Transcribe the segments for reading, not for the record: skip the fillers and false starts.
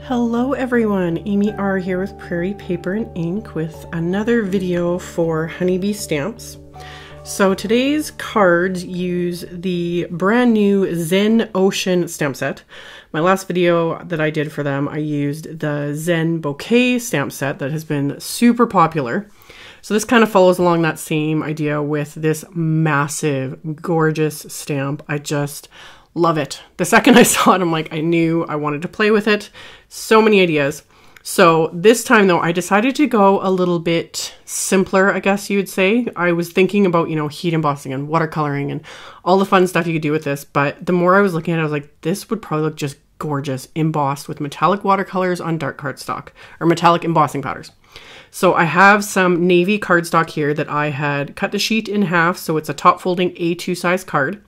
Hello everyone, AmyR here with Prairie Paper and Ink with another video for honeybee stamps. So today's cards use the brand new Zen Ocean stamp set. My last video that I did for them, I used the Zen Bouquet stamp set that has been super popular. So this kind of follows along that same idea with this massive, gorgeous stamp. I just love it. The second I saw it, I'm like, I knew I wanted to play with it. So many ideas. So this time though, I decided to go a little bit simpler, I guess you'd say. I was thinking about, heat embossing and watercoloring and all the fun stuff you could do with this. But the more I was looking at it, I was like, this would probably look just gorgeous embossed with metallic watercolors on dark cardstock or metallic embossing powders. So I have some navy cardstock here that I had cut the sheet in half. So it's a top folding A2 size card.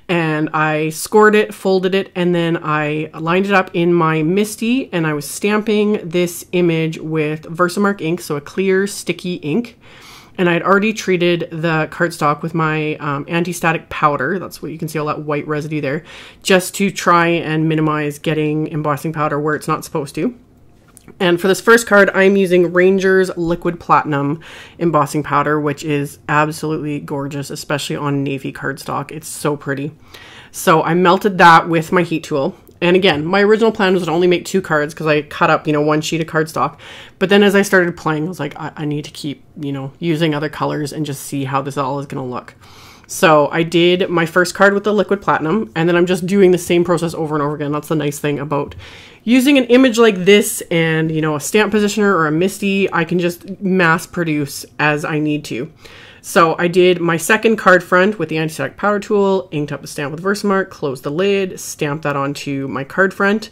And I scored it, folded it, and then I lined it up in my MISTI, and I was stamping this image with Versamark ink, so a clear, sticky ink. And I had already treated the cardstock with my anti-static powder. That's what you can see, all that white residue there, just to try and minimize getting embossing powder where it's not supposed to. And for this first card, I'm using Ranger's Liquid Platinum embossing powder, which is absolutely gorgeous, especially on navy cardstock. It's so pretty. So I melted that with my heat tool. And again, my original plan was to only make 2 cards because I cut up, one sheet of cardstock. But then as I started playing, I was like, I need to keep, using other colors and just see how this all is going to look. So I did my first card with the liquid platinum, and then I'm just doing the same process over and over again. That's the nice thing about using an image like this and, a stamp positioner or a MISTI. I can just mass produce as I need to. So I did my second card front with the anti-static powder tool, inked up the stamp with Versamark, closed the lid, stamped that onto my card front.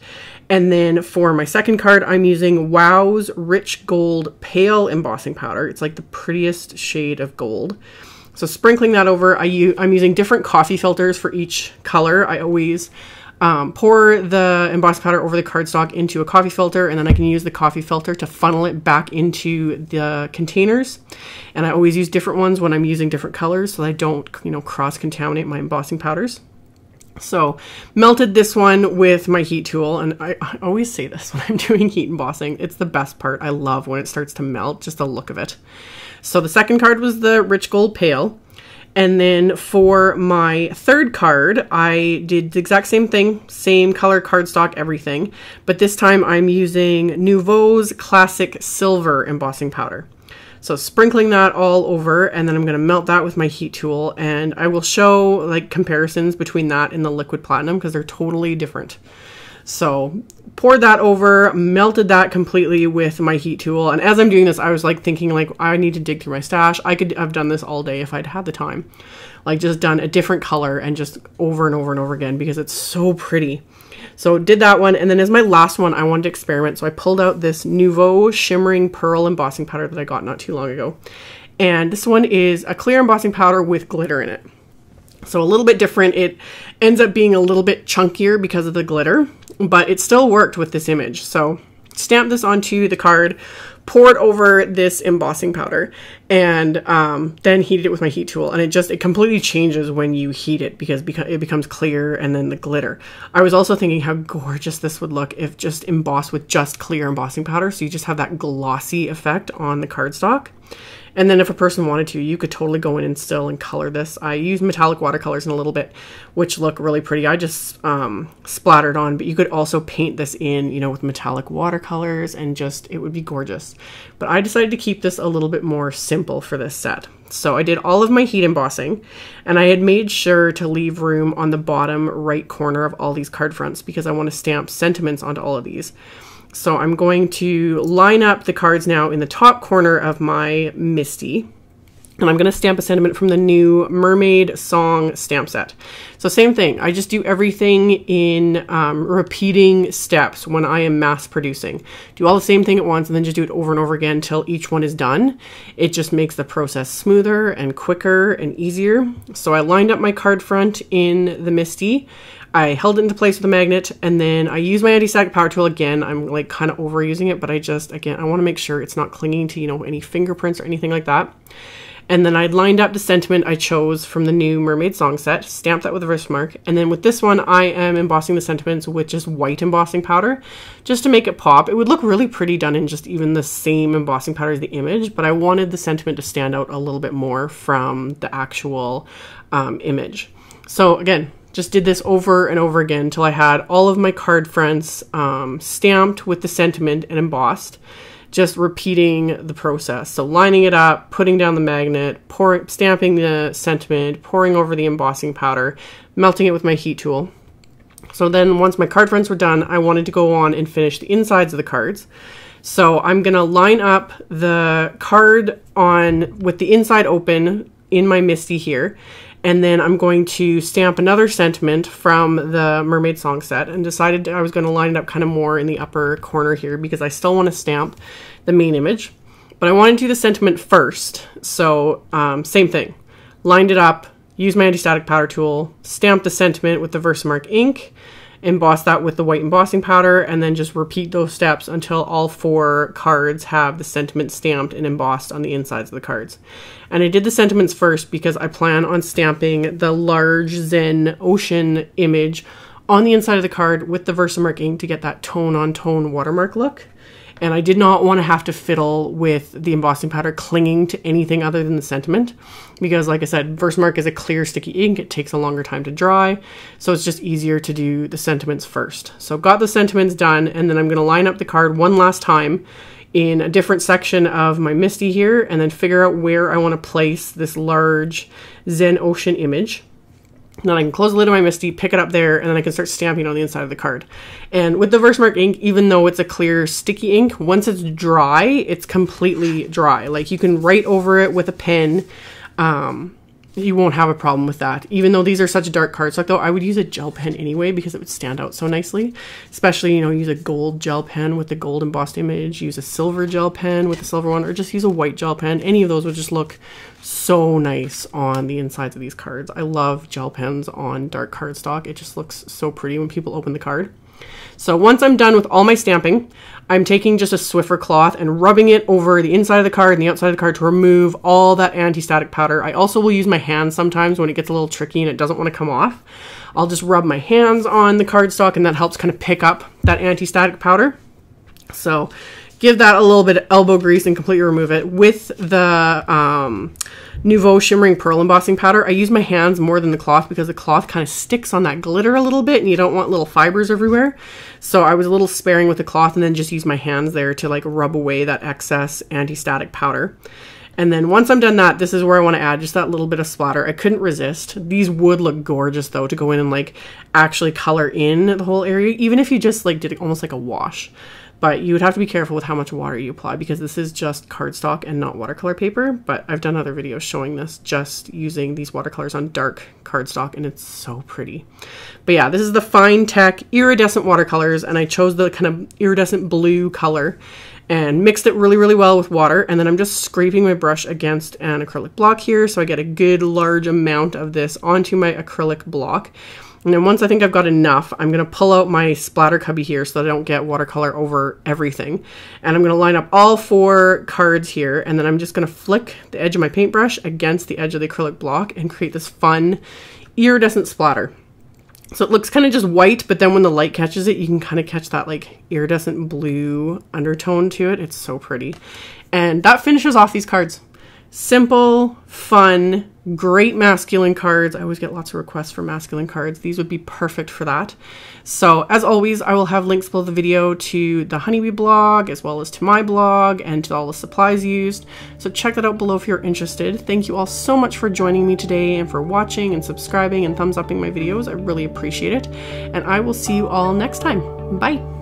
And then for my second card, I'm using Wow's Rich Gold Pale Embossing Powder. It's like the prettiest shade of gold. So sprinkling that over, I'm using different coffee filters for each color. I always pour the embossing powder over the cardstock into a coffee filter, and then I can use the coffee filter to funnel it back into the containers. And I always use different ones when I'm using different colors so that I don't, cross-contaminate my embossing powders. So melted this one with my heat tool, and I always say this when I'm doing heat embossing. It's the best part. I love when it starts to melt, just the look of it. So the second card was the Rich Gold Pale. And then for my third card, I did the exact same thing, same color cardstock, everything. But this time I'm using Nuvo's Classic Silver Embossing Powder. So sprinkling that all over, and then I'm going to melt that with my heat tool. And I will show like comparisons between that and the liquid platinum because they're totally different. So poured that over, melted that completely with my heat tool. And as I'm doing this, I was like thinking like, I need to dig through my stash. I could have done this all day if I'd had the time. Like just done a different color and just over and over and over again because it's so pretty. So did that one. And then as my last one, I wanted to experiment. So I pulled out this Nuvo Shimmering Pearl Embossing Powder that I got not too long ago. And this one is a clear embossing powder with glitter in it. So a little bit different. It ends up being a little bit chunkier because of the glitter, but it still worked with this image. So stamped this onto the card, poured over this embossing powder, and then heated it with my heat tool. And it completely changes when you heat it because it becomes clear, and then the glitter. I was also thinking how gorgeous this would look if just embossed with just clear embossing powder. So you just have that glossy effect on the cardstock. And then if a person wanted to, you could totally go in and still and color this. I use metallic watercolors in a little bit, which look really pretty. I just splattered on, but you could also paint this in, with metallic watercolors, and it would be gorgeous. But I decided to keep this a little bit more simple for this set. So I did all of my heat embossing, and I had made sure to leave room on the bottom right corner of all these card fronts because I want to stamp sentiments onto all of these. So I'm going to line up the cards now in the top corner of my MISTI, and I'm going to stamp a sentiment from the new Mermaid song stamp set. So same thing, I just do everything in repeating steps when I am mass producing. Do all the same thing at once and then just do it over and over again until each one is done. It just makes the process smoother and quicker and easier. So I lined up my card front in the MISTI. I held it into place with a magnet, and then I use my anti-static power tool again. I'm like kind of overusing it, but I want to make sure it's not clinging to, any fingerprints or anything like that. And then I'd lined up the sentiment I chose from the new Mermaid song set, stamped that with a Versamark. And then with this one, I am embossing the sentiments with just white embossing powder, just to make it pop. It would look really pretty done in just even the same embossing powder as the image, but I wanted the sentiment to stand out a little bit more from the actual image. So again, just did this over and over again until I had all of my card fronts stamped with the sentiment and embossed. Just repeating the process. So lining it up, putting down the magnet, stamping the sentiment, pouring over the embossing powder, melting it with my heat tool. So then once my card fronts were done, I wanted to go on and finish the insides of the cards. So I'm gonna line up the card on with the inside open in my MISTI here. And then I'm going to stamp another sentiment from the Mermaid song set, and decided I was going to line it up kind of more in the upper corner here because I still want to stamp the main image, but I wanted to do the sentiment first. So same thing, lined it up, used my anti-static powder tool, stamped the sentiment with the Versamark ink, emboss that with the white embossing powder, and then just repeat those steps until all 4 cards have the sentiment stamped and embossed on the insides of the cards. And I did the sentiments first because I plan on stamping the large Zen Ocean image on the inside of the card with the Versamark ink to get that tone-on-tone watermark look. And I did not want to have to fiddle with the embossing powder clinging to anything other than the sentiment, because like I said, Versamark is a clear sticky ink. It takes a longer time to dry, so it's just easier to do the sentiments first. So got the sentiments done, and then I'm going to line up the card one last time in a different section of my MISTI here, and then figure out where I want to place this large Zen Ocean image. Then I can close the lid of my MISTI, pick it up there, and then I can start stamping on the inside of the card. And with the Versamark ink, even though it's a clear sticky ink, once it's dry, it's completely dry. Like, you can write over it with a pen. You won't have a problem with that. Even though these are such dark cardstock, though, I would use a gel pen anyway because it would stand out so nicely. Especially, you know, use a gold gel pen with the gold embossed image, use a silver gel pen with the silver one, or just use a white gel pen. Any of those would just look so nice on the insides of these cards. I love gel pens on dark cardstock. It just looks so pretty when people open the card. So once I'm done with all my stamping, I'm taking just a Swiffer cloth and rubbing it over the inside of the card and the outside of the card to remove all that anti-static powder. I also will use my hands sometimes when it gets a little tricky and it doesn't want to come off. I'll just rub my hands on the cardstock, and that helps kind of pick up that anti-static powder. So give that a little bit of elbow grease and completely remove it. With the Nuvo Shimmering Pearl Embossing Powder, I use my hands more than the cloth because the cloth kind of sticks on that glitter a little bit and you don't want little fibers everywhere. So I was a little sparing with the cloth, and then just use my hands there to like rub away that excess anti-static powder. And then once I'm done that, this is where I want to add just that little bit of splatter. I couldn't resist. These would look gorgeous though to go in and like actually color in the whole area, even if you just like did it almost like a wash. But you would have to be careful with how much water you apply because this is just cardstock and not watercolor paper. But I've done other videos showing this just using these watercolors on dark cardstock, and it's so pretty. But yeah, this is the Finetec iridescent watercolors, and I chose the kind of iridescent blue color and mixed it really, really well with water. And then I'm just scraping my brush against an acrylic block here so I get a good large amount of this onto my acrylic block. And then once I think I've got enough, I'm going to pull out my splatter cubby here so that I don't get watercolor over everything. And I'm going to line up all 4 cards here, and then I'm just going to flick the edge of my paintbrush against the edge of the acrylic block and create this fun iridescent splatter. So it looks kind of just white, but then when the light catches it, you can kind of catch that like iridescent blue undertone to it. It's so pretty. And that finishes off these cards. Simple, fun, great masculine cards. I always get lots of requests for masculine cards. These would be perfect for that. So as always, I will have links below the video to the Honeybee blog, as well as to my blog and to all the supplies used. So check that out below if you're interested. Thank you all so much for joining me today and for watching and subscribing and thumbs upping my videos. I really appreciate it. And I will see you all next time. Bye.